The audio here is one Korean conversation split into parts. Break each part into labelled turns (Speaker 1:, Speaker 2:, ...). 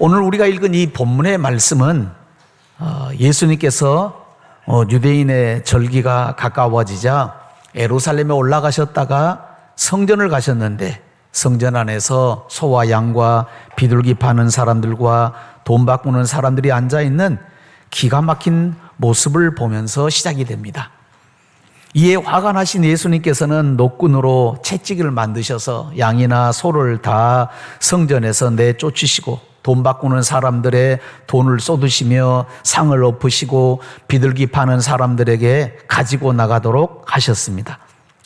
Speaker 1: 오늘 우리가 읽은 이 본문의 말씀은 예수님께서 유대인의 절기가 가까워지자 예루살렘에 올라가셨다가 성전을 가셨는데 성전 안에서 소와 양과 비둘기 파는 사람들과 돈 바꾸는 사람들이 앉아있는 기가 막힌 모습을 보면서 시작이 됩니다. 이에 화가 나신 예수님께서는 노끈으로 채찍을 만드셔서 양이나 소를 다 성전에서 내쫓으시고 돈 바꾸는 사람들의 돈을 쏟으시며 상을 엎으시고 비둘기 파는 사람들에게 가지고 나가도록 하셨습니다.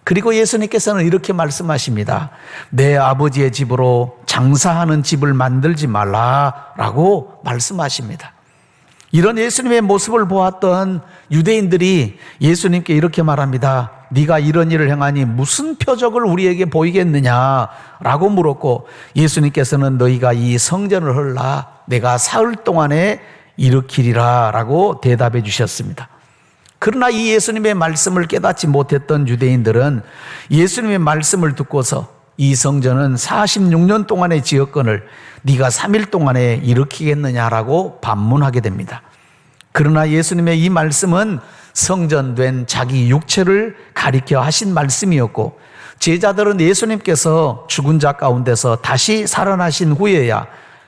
Speaker 1: 그리고 예수님께서는 이렇게 말씀하십니다. 내 아버지의 집으로 장사하는 집을 만들지 말라라고 말씀하십니다. 이런 예수님의 모습을 보았던 유대인들이 예수님께 이렇게 말합니다. 네가 이런 일을 행하니 무슨 표적을 우리에게 보이겠느냐라고 물었고 예수님께서는 너희가 이 성전을 헐라 내가 사흘 동안에 일으키리라 라고 대답해 주셨습니다. 그러나 이 예수님의 말씀을 깨닫지 못했던 유대인들은 예수님의 말씀을 듣고서 이 성전은 46년 동안의 지었건을 네가 3일 동안에 일으키겠느냐라고 반문하게 됩니다. 그러나 예수님의 이 말씀은 성전된 자기 육체를 가리켜 하신 말씀이었고 제자들은 예수님께서 죽은 자 가운데서 다시 살아나신 후에야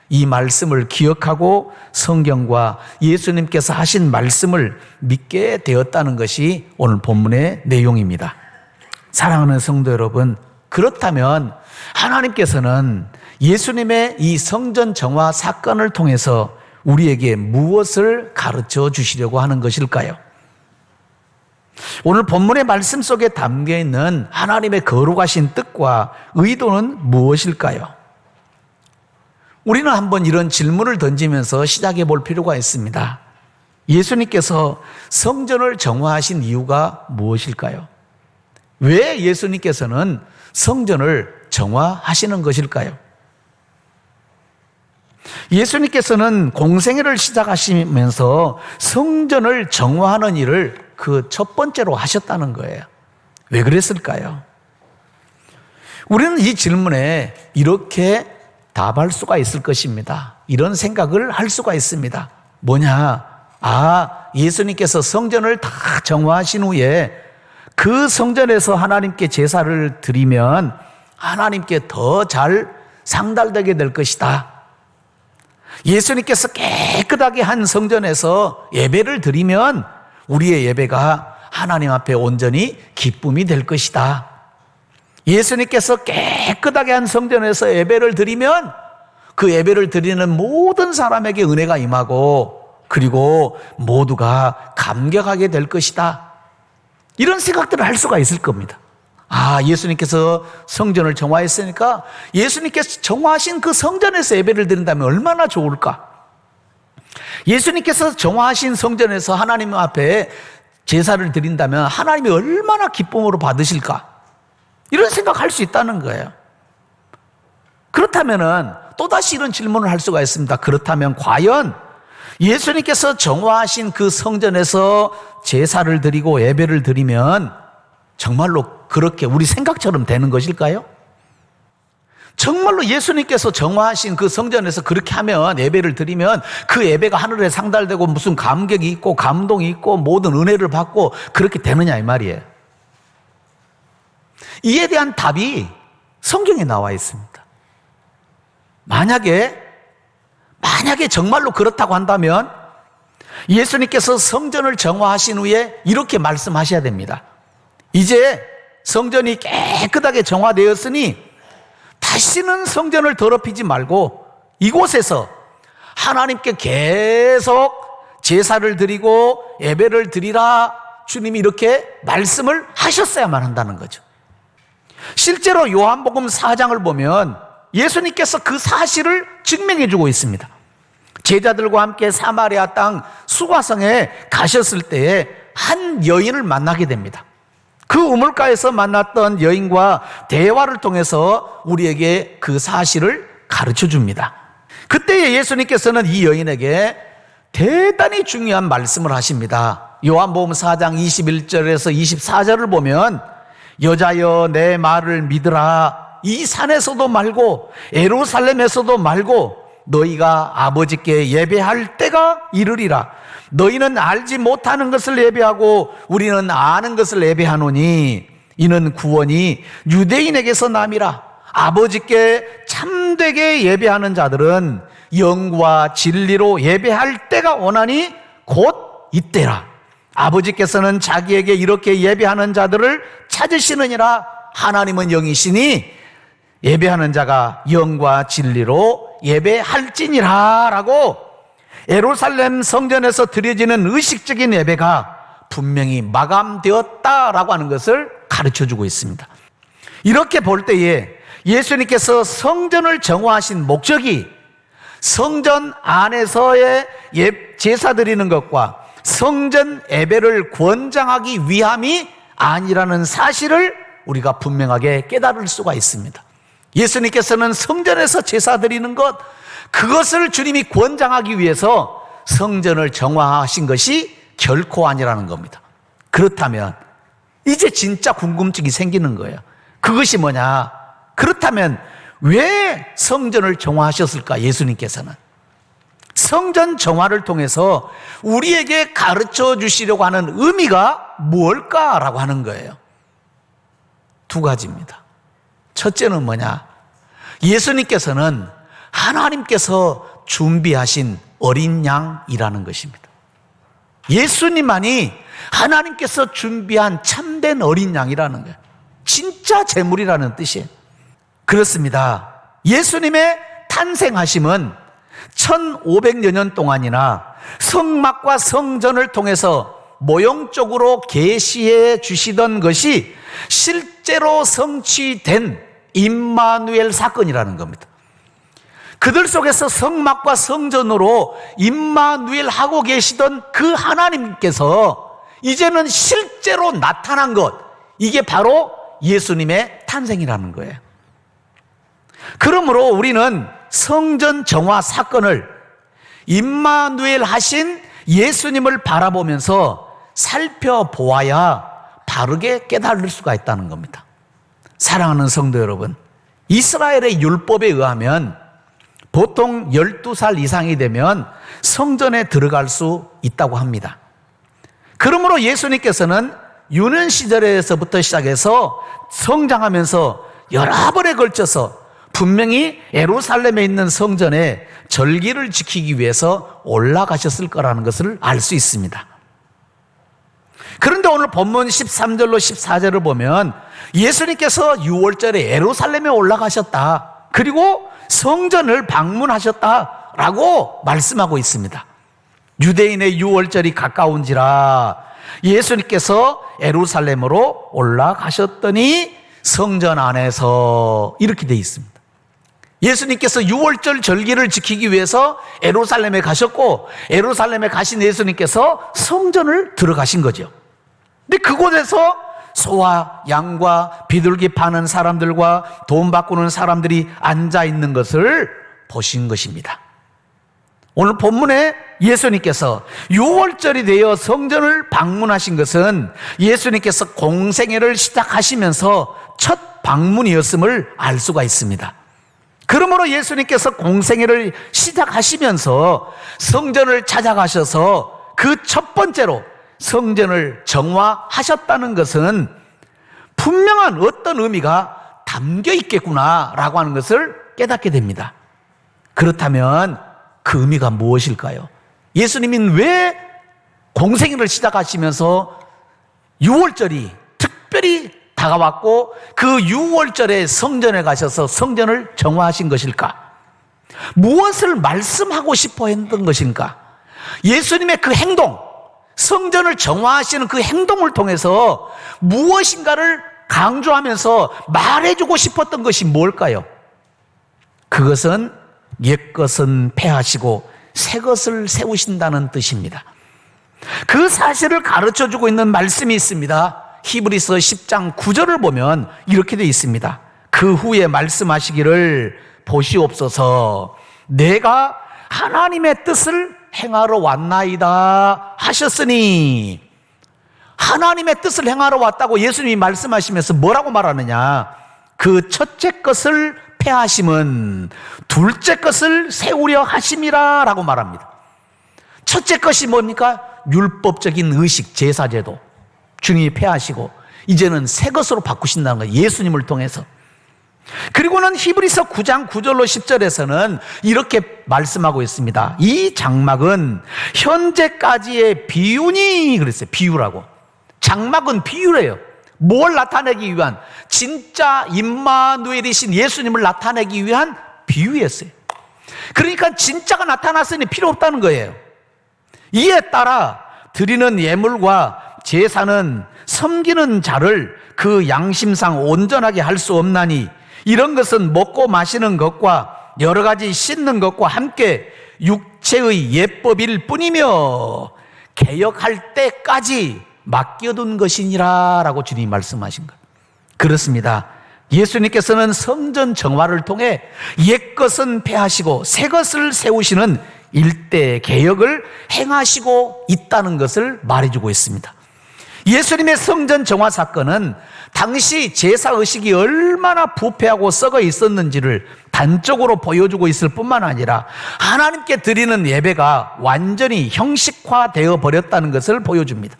Speaker 1: 이 말씀을 기억하고 성경과 예수님께서 하신 말씀을 믿게 되었다는 것이 오늘 본문의 내용입니다. 사랑하는 성도 여러분, 그렇다면 하나님께서는 예수님의 이 성전 정화 사건을 통해서 우리에게 무엇을 가르쳐 주시려고 하는 것일까요? 오늘 본문의 말씀 속에 담겨 있는 하나님의 거룩하신 뜻과 의도는 무엇일까요? 우리는 한번 이런 질문을 던지면서 시작해 볼 필요가 있습니다. 예수님께서 성전을 정화하신 이유가 무엇일까요? 왜 예수님께서는 성전을 정화하시는 것일까요? 예수님께서는 공생애를 시작하시면서 성전을 정화하는 일을 그 첫 번째로 하셨다는 거예요. 왜 그랬을까요? 우리는 이 질문에 이렇게 답할 수가 있을 것입니다. 이런 생각을 할 수가 있습니다. 뭐냐? 예수님께서 성전을 다 정화하신 후에 그 성전에서 하나님께 제사를 드리면 하나님께 더 잘 상달되게 될 것이다. 예수님께서 깨끗하게 한 성전에서 예배를 드리면 우리의 예배가 하나님 앞에 온전히 기쁨이 될 것이다. 예수님께서 깨끗하게 한 성전에서 예배를 드리면 그 예배를 드리는 모든 사람에게 은혜가 임하고 그리고 모두가 감격하게 될 것이다. 이런 생각들을 할 수가 있을 겁니다. 예수님께서 성전을 정화했으니까 예수님께서 정화하신 그 성전에서 예배를 드린다면 얼마나 좋을까? 예수님께서 정화하신 성전에서 하나님 앞에 제사를 드린다면 하나님이 얼마나 기쁨으로 받으실까? 이런 생각할 수 있다는 거예요. 그렇다면은 또다시 이런 질문을 할 수가 있습니다. 그렇다면 과연 예수님께서 정화하신 그 성전에서 제사를 드리고 예배를 드리면 정말로 그렇게 우리 생각처럼 되는 것일까요? 정말로 예수님께서 정화하신 그 성전에서 그렇게 하면 예배를 드리면 그 예배가 하늘에 상달되고 무슨 감격이 있고 감동이 있고 모든 은혜를 받고 그렇게 되느냐 이 말이에요. 이에 대한 답이 성경에 나와 있습니다. 만약에 정말로 그렇다고 한다면 예수님께서 성전을 정화하신 후에 이렇게 말씀하셔야 됩니다. 이제 성전이 깨끗하게 정화되었으니 다시는 성전을 더럽히지 말고 이곳에서 하나님께 계속 제사를 드리고 예배를 드리라. 주님이 이렇게 말씀을 하셨어야만 한다는 거죠. 실제로 요한복음 4장을 보면 예수님께서 그 사실을 증명해 주고 있습니다. 제자들과 함께 사마리아 땅 수가성에 가셨을 때에 한 여인을 만나게 됩니다. 그 우물가에서 만났던 여인과 대화를 통해서 우리에게 그 사실을 가르쳐 줍니다. 그때 예수님께서는 이 여인에게 대단히 중요한 말씀을 하십니다. 요한복음 4장 21절에서 24절을 보면 여자여 내 말을 믿으라. 이 산에서도 말고 예루살렘에서도 말고 너희가 아버지께 예배할 때가 이르리라. 너희는 알지 못하는 것을 예배하고 우리는 아는 것을 예배하노니 이는 구원이 유대인에게서 남이라. 아버지께 참되게 예배하는 자들은 영과 진리로 예배할 때가 오나니 곧 이때라. 아버지께서는 자기에게 이렇게 예배하는 자들을 찾으시느니라. 하나님은 영이시니 예배하는 자가 영과 진리로 예배할지니라. 라고 예루살렘 성전에서 드려지는 의식적인 예배가 분명히 마감되었다라고 하는 것을 가르쳐주고 있습니다. 이렇게 볼 때에 예수님께서 성전을 정화하신 목적이 성전 안에서의 제사 드리는 것과 성전 예배를 권장하기 위함이 아니라는 사실을 우리가 분명하게 깨달을 수가 있습니다. 예수님께서는 성전에서 제사 드리는 것, 그것을 주님이 권장하기 위해서 성전을 정화하신 것이 결코 아니라는 겁니다. 그렇다면 이제 진짜 궁금증이 생기는 거예요. 그것이 뭐냐? 그렇다면 왜 성전을 정화하셨을까? 예수님께서는 성전 정화를 통해서 우리에게 가르쳐 주시려고 하는 의미가 뭘까라고 하는 거예요. 두 가지입니다. 첫째는 뭐냐? 예수님께서는 하나님께서 준비하신 어린 양이라는 것입니다. 예수님만이 하나님께서 준비한 참된 어린 양이라는 거예요. 진짜 제물이라는 뜻이에요. 그렇습니다. 예수님의 탄생하심은 1500여 년 동안이나 성막과 성전을 통해서 모형적으로 계시해 주시던 것이 실제로 성취된 임마누엘 사건이라는 겁니다. 그들 속에서 성막과 성전으로 임마누엘 하고 계시던 그 하나님께서 이제는 실제로 나타난 것, 이게 바로 예수님의 탄생이라는 거예요. 그러므로 우리는 성전 정화 사건을 임마누엘 하신 예수님을 바라보면서 살펴보아야 바르게 깨달을 수가 있다는 겁니다. 사랑하는 성도 여러분, 이스라엘의 율법에 의하면 보통 12살 이상이 되면 성전에 들어갈 수 있다고 합니다. 그러므로 예수님께서는 유년 시절에서부터 시작해서 성장하면서 여러 번에 걸쳐서 분명히 예루살렘에 있는 성전에 절기를 지키기 위해서 올라가셨을 거라는 것을 알 수 있습니다. 그런데 오늘 본문 13절로 14절을 보면 예수님께서 6월절에 예루살렘에 올라가셨다, 그리고 성전을 방문하셨다라고 말씀하고 있습니다. 유대인의 6월절이 가까운지라 예수님께서 예루살렘으로 올라가셨더니 성전 안에서 이렇게 되어 있습니다. 예수님께서 6월절 절기를 지키기 위해서 예루살렘에 가셨고, 예루살렘에 가신 예수님께서 성전을 들어가신 거죠. 근데 그곳에서 소와 양과 비둘기 파는 사람들과 돈 바꾸는 사람들이 앉아 있는 것을 보신 것입니다. 오늘 본문에 예수님께서 6월절이 되어 성전을 방문하신 것은 예수님께서 공생애를 시작하시면서 첫 방문이었음을 알 수가 있습니다. 그러므로 예수님께서 공생애를 시작하시면서 성전을 찾아가셔서 그 첫 번째로 성전을 정화하셨다는 것은 분명한 어떤 의미가 담겨 있겠구나라고 하는 것을 깨닫게 됩니다. 그렇다면 그 의미가 무엇일까요? 예수님이 왜 공생애를 시작하시면서 6월절이 특별히 다가왔고 그 6월절에 성전에 가셔서 성전을 정화하신 것일까? 무엇을 말씀하고 싶어 했던 것인가? 예수님의 그 행동, 성전을 정화하시는 그 행동을 통해서 무엇인가를 강조하면서 말해주고 싶었던 것이 뭘까요? 그것은 옛것은 폐하시고 새것을 세우신다는 뜻입니다. 그 사실을 가르쳐주고 있는 말씀이 있습니다. 히브리서 10장 9절을 보면 이렇게 되어 있습니다. 그 후에 말씀하시기를 보시옵소서, 내가 하나님의 뜻을 행하러 왔나이다 하셨으니, 하나님의 뜻을 행하러 왔다고 예수님이 말씀하시면서 뭐라고 말하느냐? 그 첫째 것을 폐하심은 둘째 것을 세우려 하심이라 라고 말합니다. 첫째 것이 뭡니까? 율법적인 의식, 제사제도 주님이 폐하시고 이제는 새 것으로 바꾸신다는 거예요. 예수님을 통해서. 그리고는 히브리서 9장 9절로 10절에서는 이렇게 말씀하고 있습니다. 이 장막은 현재까지의 비유니 그랬어요. 비유라고. 장막은 비유래요. 뭘 나타내기 위한, 진짜 임마누엘이신 예수님을 나타내기 위한 비유였어요. 그러니까 진짜가 나타났으니 필요 없다는 거예요. 이에 따라 드리는 예물과 제사는 섬기는 자를 그 양심상 온전하게 할 수 없나니 이런 것은 먹고 마시는 것과 여러 가지 씻는 것과 함께 육체의 예법일 뿐이며 개혁할 때까지 맡겨둔 것이니라 라고 주님이 말씀하신 것. 그렇습니다. 예수님께서는 성전 정화를 통해 옛것은 폐하시고 새것을 세우시는 일대 개혁을 행하시고 있다는 것을 말해주고 있습니다. 예수님의 성전 정화 사건은 당시 제사의식이 얼마나 부패하고 썩어 있었는지를 단적으로 보여주고 있을 뿐만 아니라 하나님께 드리는 예배가 완전히 형식화되어 버렸다는 것을 보여줍니다.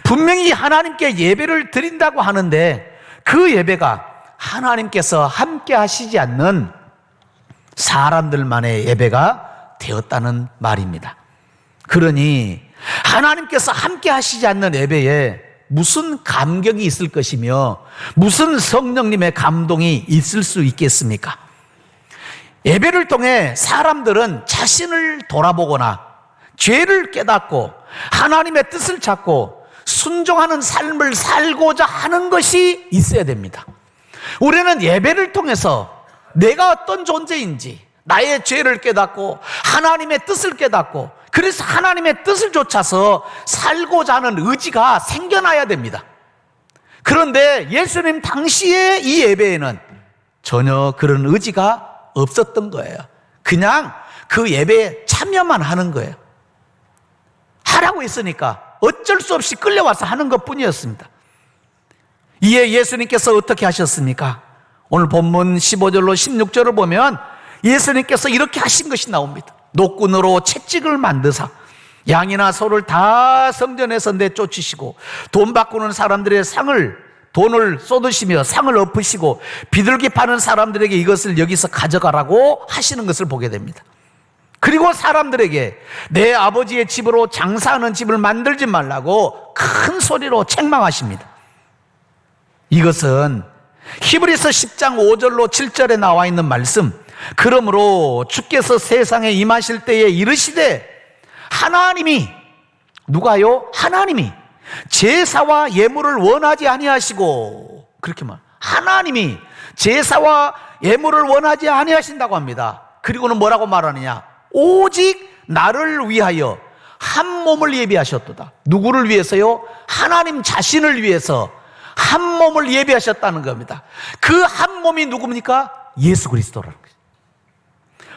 Speaker 1: 분명히 하나님께 예배를 드린다고 하는데 그 예배가 하나님께서 함께 하시지 않는 사람들만의 예배가 되었다는 말입니다. 그러니 하나님께서 함께 하시지 않는 예배에 무슨 감격이 있을 것이며 무슨 성령님의 감동이 있을 수 있겠습니까? 예배를 통해 사람들은 자신을 돌아보거나 죄를 깨닫고 하나님의 뜻을 찾고 순종하는 삶을 살고자 하는 것이 있어야 됩니다. 우리는 예배를 통해서 내가 어떤 존재인지 나의 죄를 깨닫고 하나님의 뜻을 깨닫고 그래서 하나님의 뜻을 좇아서 살고자 하는 의지가 생겨나야 됩니다. 그런데 예수님 당시의 이 예배에는 전혀 그런 의지가 없었던 거예요. 그냥 그 예배에 참여만 하는 거예요. 하라고 했으니까 어쩔 수 없이 끌려와서 하는 것뿐이었습니다. 이에 예수님께서 어떻게 하셨습니까? 오늘 본문 15절로 16절을 보면 예수님께서 이렇게 하신 것이 나옵니다. 노끈으로 채찍을 만드사 양이나 소를 다 성전에서 내쫓으시고 돈 바꾸는 사람들의 돈을 쏟으시며 상을 엎으시고 비둘기 파는 사람들에게 이것을 여기서 가져가라고 하시는 것을 보게 됩니다. 그리고 사람들에게 내 아버지의 집으로 장사하는 집을 만들지 말라고 큰 소리로 책망하십니다. 이것은 히브리서 10장 5절로 7절에 나와 있는 말씀, 그러므로 주께서 세상에 임하실 때에 이르시되 하나님이, 누가요? 하나님이 제사와 예물을 원하지 아니하시고, 그렇게 말, 하나님이 제사와 예물을 원하지 아니하신다고 합니다. 그리고는 뭐라고 말하느냐? 오직 나를 위하여 한 몸을 예비하셨도다. 누구를 위해서요? 하나님 자신을 위해서 한 몸을 예비하셨다는 겁니다. 그 한 몸이 누굽니까? 예수 그리스도라는 거죠.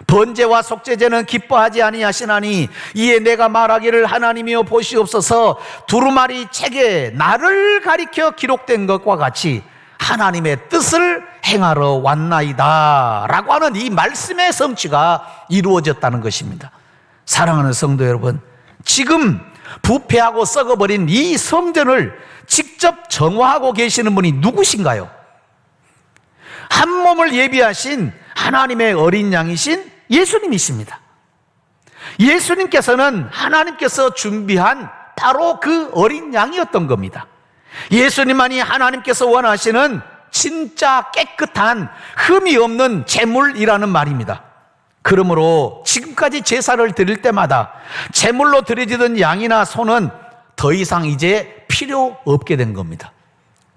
Speaker 1: 번제와 속죄제는 기뻐하지 아니하시나니 이에 내가 말하기를 하나님이여 보시옵소서 두루마리 책에 나를 가리켜 기록된 것과 같이 하나님의 뜻을 행하러 왔나이다 라고 하는 이 말씀의 성취가 이루어졌다는 것입니다. 사랑하는 성도 여러분, 지금 부패하고 썩어버린 이 성전을 직접 정화하고 계시는 분이 누구신가요? 한 몸을 예비하신 하나님의 어린 양이신 예수님이십니다. 예수님께서는 하나님께서 준비한 바로 그 어린 양이었던 겁니다. 예수님만이 하나님께서 원하시는 진짜 깨끗한 흠이 없는 제물이라는 말입니다. 그러므로 지금까지 제사를 드릴 때마다 제물로 드려지던 양이나 소는 더 이상 이제 필요 없게 된 겁니다.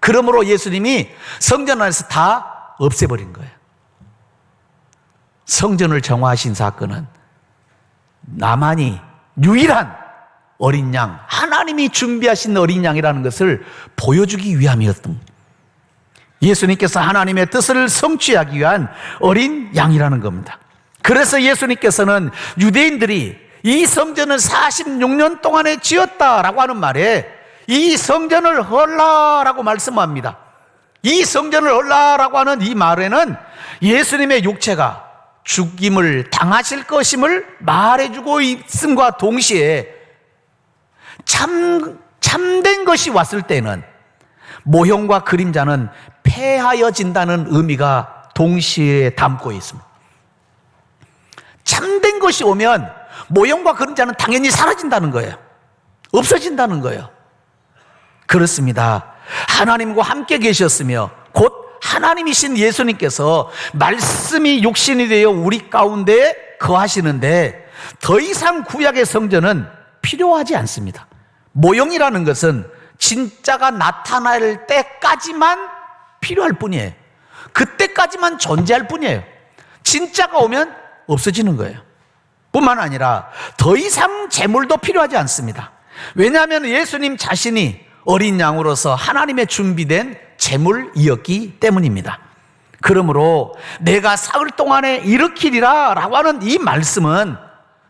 Speaker 1: 그러므로 예수님이 성전 안에서 다 없애버린 거예요. 성전을 정화하신 사건은 나만이 유일한 어린 양, 하나님이 준비하신 어린 양이라는 것을 보여주기 위함이었던 겁니다. 예수님께서 하나님의 뜻을 성취하기 위한 어린 양이라는 겁니다. 그래서 예수님께서는 유대인들이 이 성전은 46년 동안에 지었다라고 하는 말에 이 성전을 헐라라고 말씀합니다. 이 성전을 올라라고 하는 이 말에는 예수님의 육체가 죽임을 당하실 것임을 말해주고 있음과 동시에 참된 것이 왔을 때는 모형과 그림자는 폐하여진다는 의미가 동시에 담고 있습니다. 참된 것이 오면 모형과 그림자는 당연히 사라진다는 거예요. 없어진다는 거예요. 그렇습니다. 하나님과 함께 계셨으며 곧 하나님이신 예수님께서 말씀이 육신이 되어 우리 가운데 거하시는데 더 이상 구약의 성전은 필요하지 않습니다. 모형이라는 것은 진짜가 나타날 때까지만 필요할 뿐이에요. 그때까지만 존재할 뿐이에요. 진짜가 오면 없어지는 거예요. 뿐만 아니라 더 이상 제물도 필요하지 않습니다. 왜냐하면 예수님 자신이 어린 양으로서 하나님의 준비된 제물이었기 때문입니다. 그러므로 내가 사흘 동안에 일으키리라 라고 하는 이 말씀은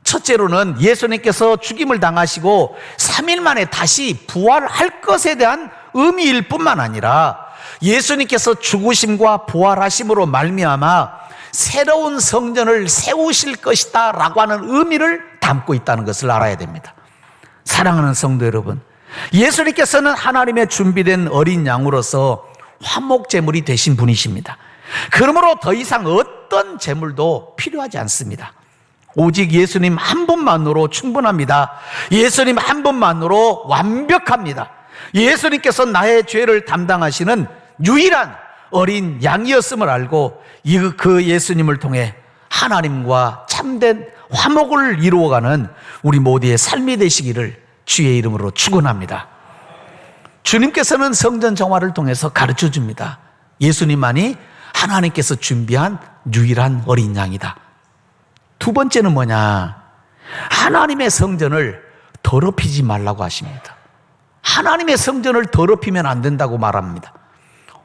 Speaker 1: 첫째로는 예수님께서 죽임을 당하시고 3일 만에 다시 부활할 것에 대한 의미일 뿐만 아니라 예수님께서 죽으심과 부활하심으로 말미암아 새로운 성전을 세우실 것이다 라고 하는 의미를 담고 있다는 것을 알아야 됩니다. 사랑하는 성도 여러분, 예수님께서는 하나님의 준비된 어린 양으로서 화목제물이 되신 분이십니다. 그러므로 더 이상 어떤 제물도 필요하지 않습니다. 오직 예수님 한 분만으로 충분합니다. 예수님 한 분만으로 완벽합니다. 예수님께서 나의 죄를 담당하시는 유일한 어린 양이었음을 알고 그 예수님을 통해 하나님과 참된 화목을 이루어가는 우리 모두의 삶이 되시기를 주의 이름으로 축원합니다. 주님께서는 성전 정화를 통해서 가르쳐 줍니다. 예수님만이 하나님께서 준비한 유일한 어린 양이다. 두 번째는 뭐냐? 하나님의 성전을 더럽히지 말라고 하십니다. 하나님의 성전을 더럽히면 안 된다고 말합니다.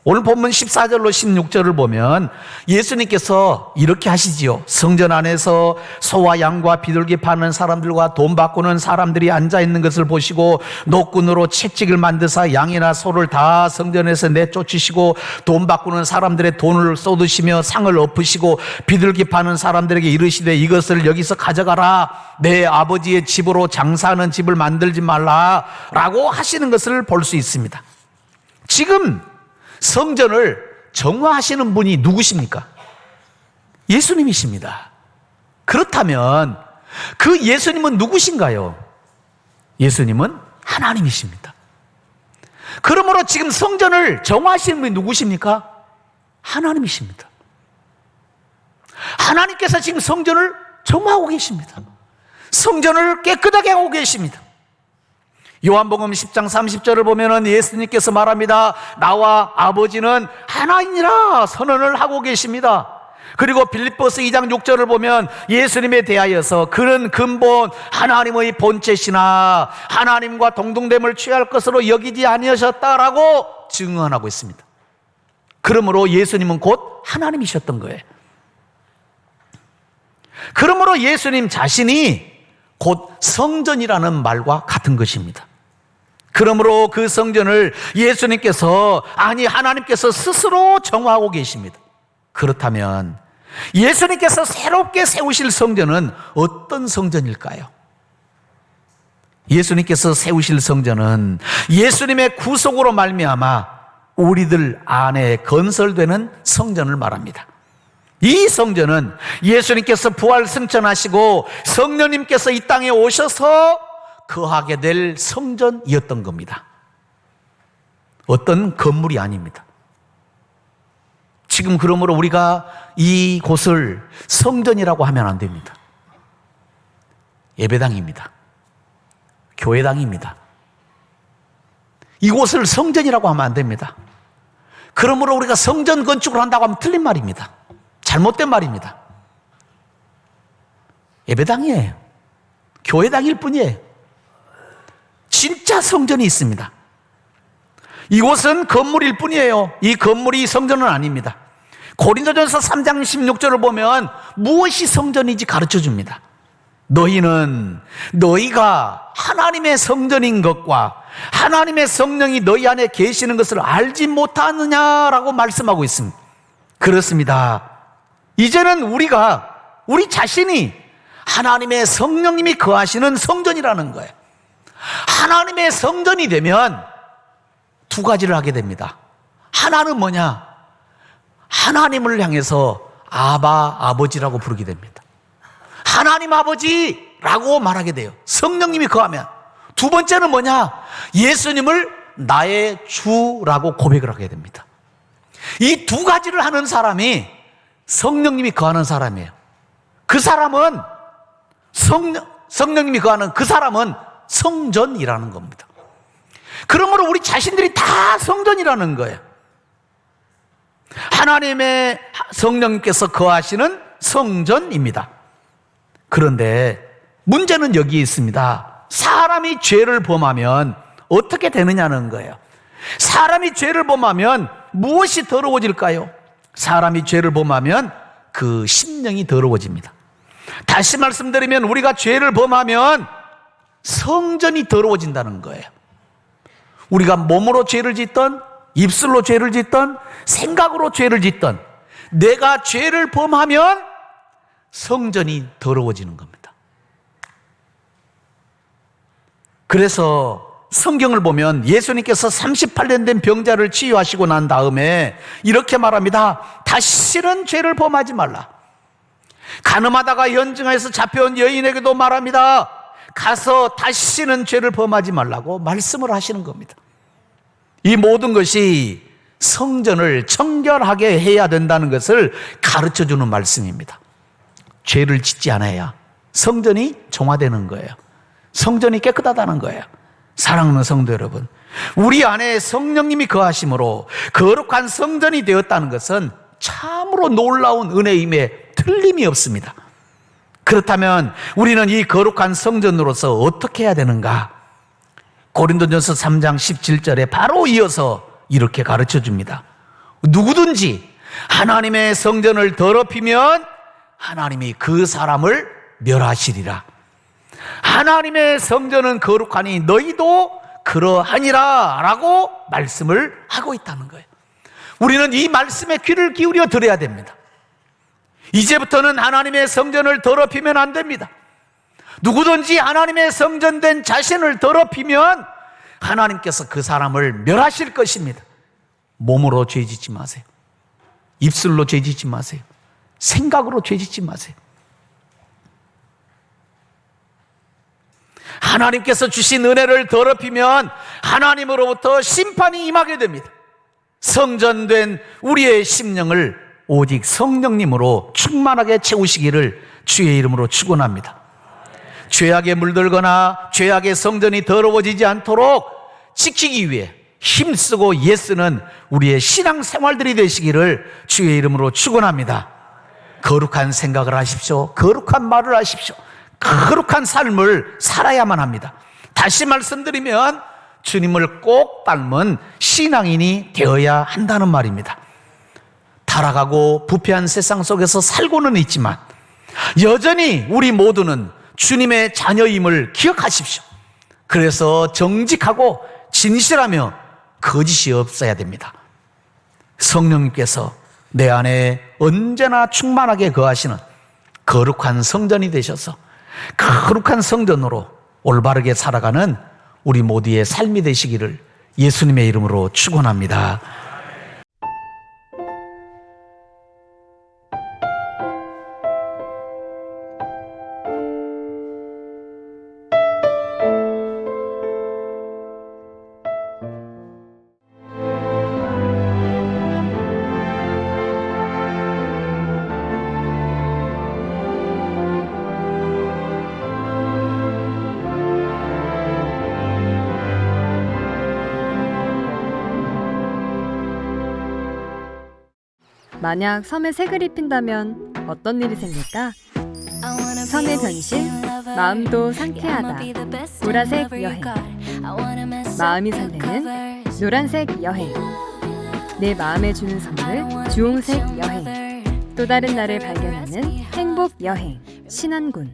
Speaker 1: 오늘 본문 14절로 16절을 보면 예수님께서 이렇게 하시지요. 성전 안에서 소와 양과 비둘기 파는 사람들과 돈 바꾸는 사람들이 앉아있는 것을 보시고 노끈으로 채찍을 만드사 양이나 소를 다 성전에서 내쫓으시고 돈 바꾸는 사람들의 돈을 쏟으시며 상을 엎으시고 비둘기 파는 사람들에게 이르시되 이것을 여기서 가져가라. 내 아버지의 집으로 장사하는 집을 만들지 말라 라고 하시는 것을 볼 수 있습니다. 지금 성전을 정화하시는 분이 누구십니까? 예수님이십니다. 그렇다면 그 예수님은 누구신가요? 예수님은 하나님이십니다. 그러므로 지금 성전을 정화하시는 분이 누구십니까? 하나님이십니다. 하나님께서 지금 성전을 정화하고 계십니다. 성전을 깨끗하게 하고 계십니다. 요한복음 10장 30절을 보면은 예수님께서 말합니다. 나와 아버지는 하나이니라 선언을 하고 계십니다. 그리고 빌립보서 2장 6절을 보면 예수님에 대하여서 그는 근본 하나님의 본체시나 하나님과 동등됨을 취할 것으로 여기지 아니하셨다라고 증언하고 있습니다. 그러므로 예수님은 곧 하나님이셨던 거예요. 그러므로 예수님 자신이 곧 성전이라는 말과 같은 것입니다. 그러므로 그 성전을 예수님께서 아니 하나님께서 스스로 정화하고 계십니다. 그렇다면 예수님께서 새롭게 세우실 성전은 어떤 성전일까요? 예수님께서 세우실 성전은 예수님의 구속으로 말미암아 우리들 안에 건설되는 성전을 말합니다. 이 성전은 예수님께서 부활 승천하시고 성령님께서 이 땅에 오셔서 거하게 될 성전이었던 겁니다. 어떤 건물이 아닙니다. 지금 그러므로 우리가 이 곳을 성전이라고 하면 안 됩니다. 예배당입니다. 교회당입니다. 이곳을 성전이라고 하면 안 됩니다. 그러므로 우리가 성전 건축을 한다고 하면 틀린 말입니다. 잘못된 말입니다. 예배당이에요. 교회당일 뿐이에요. 진짜 성전이 있습니다. 이곳은 건물일 뿐이에요. 이 건물이 성전은 아닙니다. 고린도전서 3장 16절을 보면 무엇이 성전인지 가르쳐 줍니다. 너희는 너희가 하나님의 성전인 것과 하나님의 성령이 너희 안에 계시는 것을 알지 못하느냐라고 말씀하고 있습니다. 그렇습니다. 이제는 우리 자신이 하나님의 성령님이 거하시는 성전이라는 거예요. 하나님의 성전이 되면 두 가지를 하게 됩니다. 하나는 뭐냐? 하나님을 향해서 아버지라고 부르게 됩니다. 하나님 아버지라고 말하게 돼요. 성령님이 거하면. 두 번째는 뭐냐? 예수님을 나의 주라고 고백을 하게 됩니다. 이 두 가지를 하는 사람이 성령님이 거하는 사람이에요. 그 사람은 성령님이 거하는 그 사람은 성전이라는 겁니다. 그러므로 우리 자신들이 다 성전이라는 거예요. 하나님의 성령님께서 거하시는 성전입니다. 그런데 문제는 여기에 있습니다. 사람이 죄를 범하면 어떻게 되느냐는 거예요. 사람이 죄를 범하면 무엇이 더러워질까요? 사람이 죄를 범하면 그 심령이 더러워집니다. 다시 말씀드리면 우리가 죄를 범하면 성전이 더러워진다는 거예요. 우리가 몸으로 죄를 짓던, 입술로 죄를 짓던, 생각으로 죄를 짓던, 내가 죄를 범하면 성전이 더러워지는 겁니다. 그래서 성경을 보면 예수님께서 38년 된 병자를 치유하시고 난 다음에 이렇게 말합니다. 다시는 죄를 범하지 말라. 간음하다가 현증하여서 잡혀온 여인에게도 말합니다. 가서 다시는 죄를 범하지 말라고 말씀을 하시는 겁니다. 이 모든 것이 성전을 청결하게 해야 된다는 것을 가르쳐주는 말씀입니다. 죄를 짓지 않아야 성전이 정화되는 거예요. 성전이 깨끗하다는 거예요. 사랑하는 성도 여러분, 우리 안에 성령님이 거하심으로 거룩한 성전이 되었다는 것은 참으로 놀라운 은혜임에 틀림이 없습니다. 그렇다면 우리는 이 거룩한 성전으로서 어떻게 해야 되는가? 고린도전서 3장 17절에 바로 이어서 이렇게 가르쳐 줍니다. 누구든지 하나님의 성전을 더럽히면 하나님이 그 사람을 멸하시리라. 하나님의 성전은 거룩하니 너희도 그러하니라 라고 말씀을 하고 있다는 거예요. 우리는 이 말씀에 귀를 기울여 들어야 됩니다. 이제부터는 하나님의 성전을 더럽히면 안 됩니다. 누구든지 하나님의 성전된 자신을 더럽히면 하나님께서 그 사람을 멸하실 것입니다. 몸으로 죄짓지 마세요. 입술로 죄짓지 마세요. 생각으로 죄짓지 마세요. 하나님께서 주신 은혜를 더럽히면 하나님으로부터 심판이 임하게 됩니다. 성전된 우리의 심령을 오직 성령님으로 충만하게 채우시기를 주의 이름으로 축원합니다. 죄악에 물들거나 죄악의 성전이 더러워지지 않도록 지키기 위해 힘쓰고 애쓰는 우리의 신앙생활들이 되시기를 주의 이름으로 축원합니다. 거룩한 생각을 하십시오. 거룩한 말을 하십시오. 거룩한 삶을 살아야만 합니다. 다시 말씀드리면 주님을 꼭 닮은 신앙인이 되어야 한다는 말입니다. 타락하고 부패한 세상 속에서 살고는 있지만 여전히 우리 모두는 주님의 자녀임을 기억하십시오. 그래서 정직하고 진실하며 거짓이 없어야 됩니다. 성령님께서 내 안에 언제나 충만하게 거하시는 거룩한 성전이 되셔서 거룩한 성전으로 올바르게 살아가는 우리 모두의 삶이 되시기를 예수님의 이름으로 축원합니다.
Speaker 2: 만약 섬에 색을 입힌다면 어떤 일이 생길까? 섬의 변신, 마음도 상쾌하다. 보라색 여행, 마음이 설레는 노란색 여행, 내 마음에 주는 선물 주홍색 여행, 또 다른 나를 발견하는 행복 여행, 신안군.